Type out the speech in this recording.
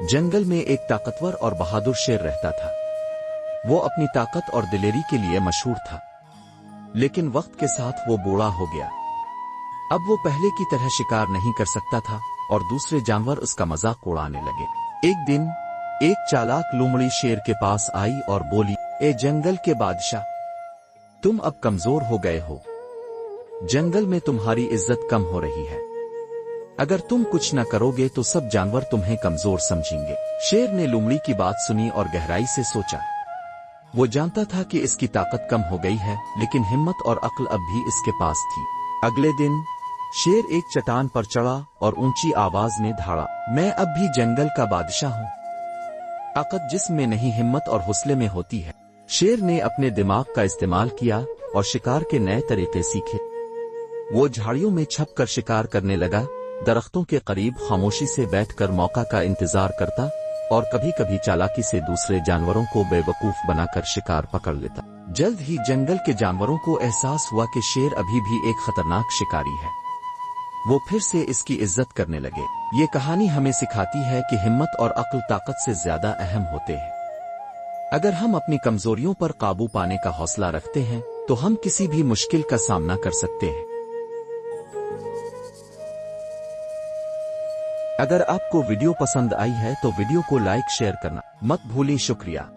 जंगल में एक ताकतवर और बहादुर शेर रहता था। वो अपनी ताकत और दिलेरी के लिए मशहूर था, लेकिन वक्त के साथ वो बूढ़ा हो गया। अब वो पहले की तरह शिकार नहीं कर सकता था और दूसरे जानवर उसका मजाक उड़ाने लगे। एक दिन एक चालाक लोमड़ी शेर के पास आई और बोली, ए जंगल के बादशाह, तुम अब कमजोर हो गए हो। जंगल में तुम्हारी इज्जत कम हो रही है। अगर तुम कुछ न करोगे तो सब जानवर तुम्हें कमजोर समझेंगे। शेर ने लोमड़ी की बात सुनी और गहराई से सोचा। वो जानता था कि इसकी ताकत कम हो गई है, लेकिन हिम्मत और अक्ल अब भी इसके पास थी। अगले दिन शेर एक चट्टान पर चढ़ा और ऊंची आवाज में धाड़ा, मैं अब भी जंगल का बादशाह हूँ। ताकत जिस्म में नहीं, हिम्मत और हौसले में होती है। शेर ने अपने दिमाग का इस्तेमाल किया और शिकार के नए तरीके सीखे। वो झाड़ियों में छुपकर शिकार करने लगा, दरख्तों के करीब खामोशी से बैठकर मौका का इंतजार करता और कभी-कभी चालाकी से दूसरे जानवरों को बेवकूफ बनाकर शिकार पकड़ लेता। जल्द ही जंगल के जानवरों को एहसास हुआ कि शेर अभी भी एक खतरनाक शिकारी है। वो फिर से इसकी इज्जत करने लगे। ये कहानी हमें सिखाती है कि हिम्मत और अक्ल ताकत से ज्यादा अहम होते हैं। अगर हम अपनी कमजोरियों पर काबू पाने का हौसला रखते हैं तो हम किसी भी मुश्किल का सामना कर सकते हैं। अगर आपको वीडियो पसंद आई है तो वीडियो को लाइक शेयर करना मत भूलें। शुक्रिया।